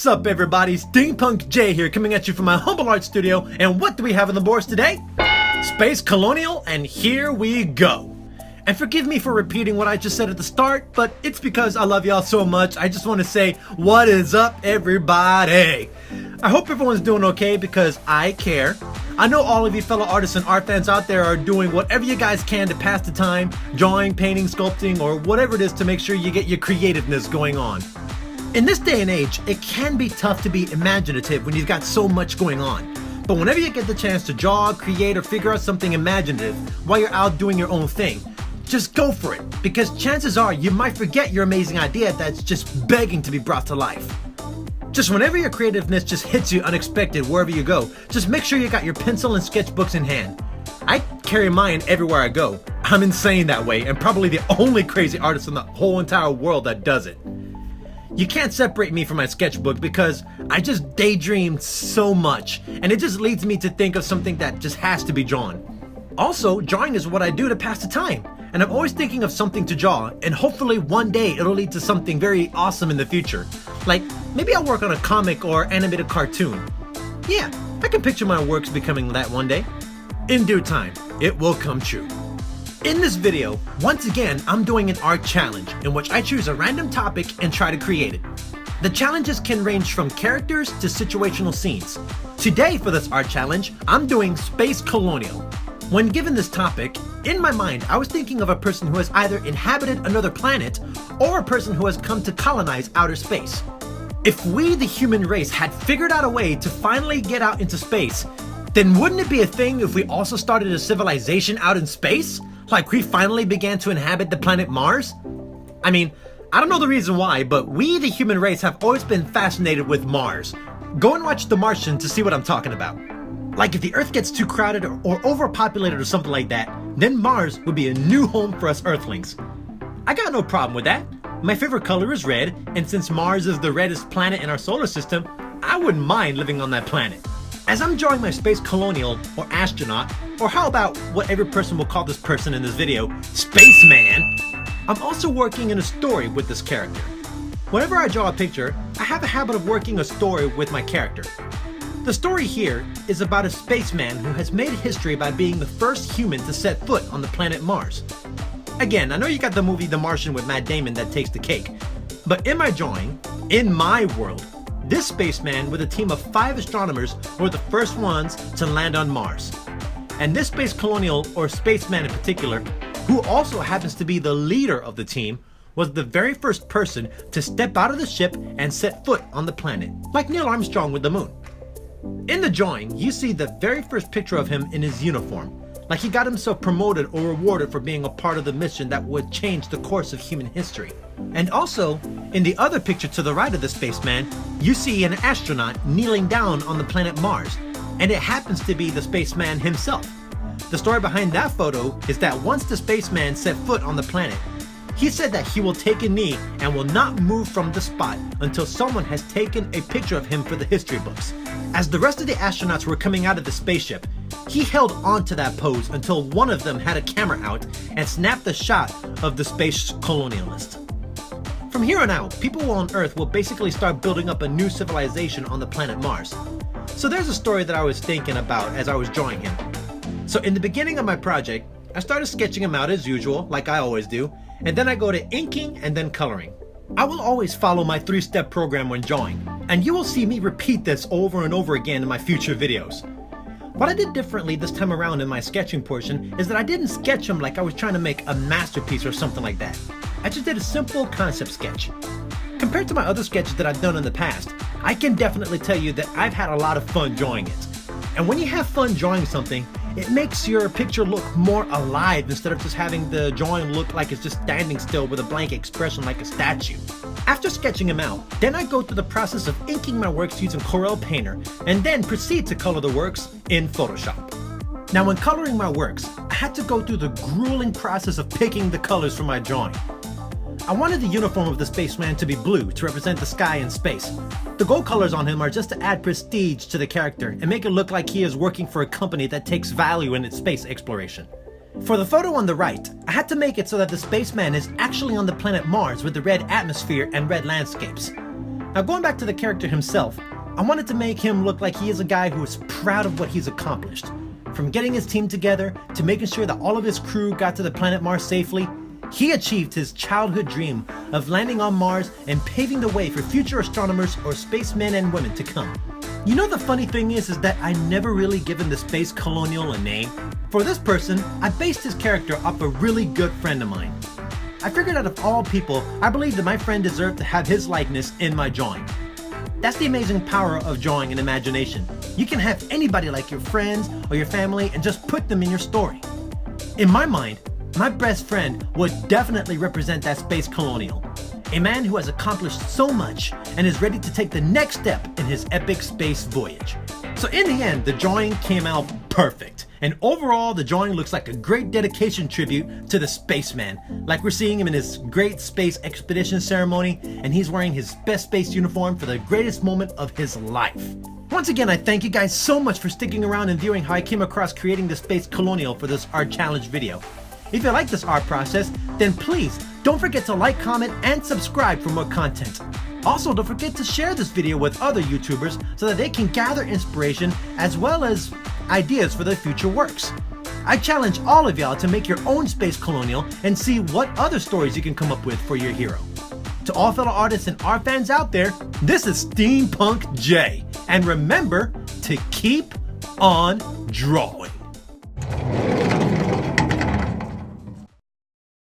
What's up everybody, Steampunk J here coming at you from my humble art studio, and what do we have on the boards today? Space Colonial, and here we go. And forgive me for repeating what I just said at the start, but it's because I love y'all so much. I just want to say, what is up everybody? I hope everyone's doing okay because I care. I know all of you fellow artists and art fans out there are doing whatever you guys can to pass the time, drawing, painting, sculpting, or whatever it is to make sure you get your creativeness going on. In this day and age, it can be tough to be imaginative when you've got so much going on. But whenever you get the chance to draw, create, or figure out something imaginative while you're out doing your own thing, just go for it, because chances are you might forget your amazing idea that's just begging to be brought to life. Just whenever your creativeness just hits you unexpected wherever you go, just make sure you got your pencil and sketchbooks in hand. I carry mine everywhere I go. I'm insane that way, and probably the only crazy artist in the whole entire world that does it. You can't separate me from my sketchbook because I just daydream so much, and it just leads me to think of something that just has to be drawn. Also, drawing is what I do to pass the time, and I'm always thinking of something to draw, and hopefully one day it'll lead to something very awesome in the future. Like, maybe I'll work on a comic or animated cartoon. Yeah, I can picture my works becoming that one day. In due time, it will come true. In this video, once again, I'm doing an art challenge in which I choose a random topic and try to create it. The challenges can range from characters to situational scenes. Today for this art challenge, I'm doing Space Colonial. When given this topic, in my mind, I was thinking of a person who has either inhabited another planet or a person who has come to colonize outer space. If we, the human race, had figured out a way to finally get out into space, then wouldn't it be a thing if we also started a civilization out in space? Like we finally began to inhabit the planet Mars? I mean, I don't know the reason why, but we, the human race, have always been fascinated with Mars. Go and watch The Martian to see what I'm talking about. Like if the Earth gets too crowded or overpopulated or something like that, then Mars would be a new home for us Earthlings. I got no problem with that. My favorite color is red, and since Mars is the reddest planet in our solar system, I wouldn't mind living on that planet. As I'm drawing my Space Colonial, or astronaut, or how about what every person will call this person in this video, Spaceman, I'm also working in a story with this character. Whenever I draw a picture, I have a habit of working a story with my character. The story here is about a spaceman who has made history by being the first human to set foot on the planet Mars. Again, I know you got the movie The Martian with Matt Damon that takes the cake, but in my drawing, in my world, this spaceman with a team of 5 astronomers were the first ones to land on Mars. And this Space Colonial, or spaceman in particular, who also happens to be the leader of the team, was the very first person to step out of the ship and set foot on the planet, like Neil Armstrong with the moon. In the drawing, you see the very first picture of him in his uniform, like he got himself promoted or rewarded for being a part of the mission that would change the course of human history. And also, in the other picture to the right of the spaceman, you see an astronaut kneeling down on the planet Mars, and it happens to be the spaceman himself. The story behind that photo is that once the spaceman set foot on the planet, he said that he will take a knee and will not move from the spot until someone has taken a picture of him for the history books. As the rest of the astronauts were coming out of the spaceship, he held on to that pose until one of them had a camera out and snapped a shot of the space colonialist. From here on out, people on Earth will basically start building up a new civilization on the planet Mars. So there's a story that I was thinking about as I was drawing him. So in the beginning of my project, I started sketching him out as usual, like I always do, and then I go to inking and then coloring. I will always follow my 3-step program when drawing, and you will see me repeat this over and over again in my future videos. What I did differently this time around in my sketching portion is that I didn't sketch him like I was trying to make a masterpiece or something like that. I just did a simple concept sketch. Compared to my other sketches that I've done in the past, I can definitely tell you that I've had a lot of fun drawing it. And when you have fun drawing something, it makes your picture look more alive instead of just having the drawing look like it's just standing still with a blank expression like a statue. After sketching him out, then I go through the process of inking my works using Corel Painter and then proceed to color the works in Photoshop. Now when coloring my works, I had to go through the grueling process of picking the colors for my drawing. I wanted the uniform of the spaceman to be blue to represent the sky and space. The gold colors on him are just to add prestige to the character and make it look like he is working for a company that takes value in its space exploration. For the photo on the right, I had to make it so that the spaceman is actually on the planet Mars with the red atmosphere and red landscapes. Now going back to the character himself, I wanted to make him look like he is a guy who is proud of what he's accomplished. From getting his team together to making sure that all of his crew got to the planet Mars safely, he achieved his childhood dream of landing on Mars and paving the way for future astronomers or spacemen and women to come. You know, the funny thing is that I never really given the space colonial a name. For this person, I based his character off a really good friend of mine. I figured out of all people, I believed that my friend deserved to have his likeness in my drawing. That's the amazing power of drawing and imagination. You can have anybody like your friends or your family and just put them in your story. In my mind, my best friend would definitely represent that space colonial. A man who has accomplished so much and is ready to take the next step in his epic space voyage. So in the end, the drawing came out perfect. And overall, the drawing looks like a great dedication tribute to the spaceman. Like we're seeing him in his great space expedition ceremony, and he's wearing his best space uniform for the greatest moment of his life. Once again, I thank you guys so much for sticking around and viewing how I came across creating the space colonial for this art challenge video. If you like this art process, then please don't forget to like, comment, and subscribe for more content. Also, don't forget to share this video with other YouTubers so that they can gather inspiration as well as ideas for their future works. I challenge all of y'all to make your own space colonial and see what other stories you can come up with for your hero. To all fellow artists and art fans out there, this is Steampunk J. And remember to keep on drawing.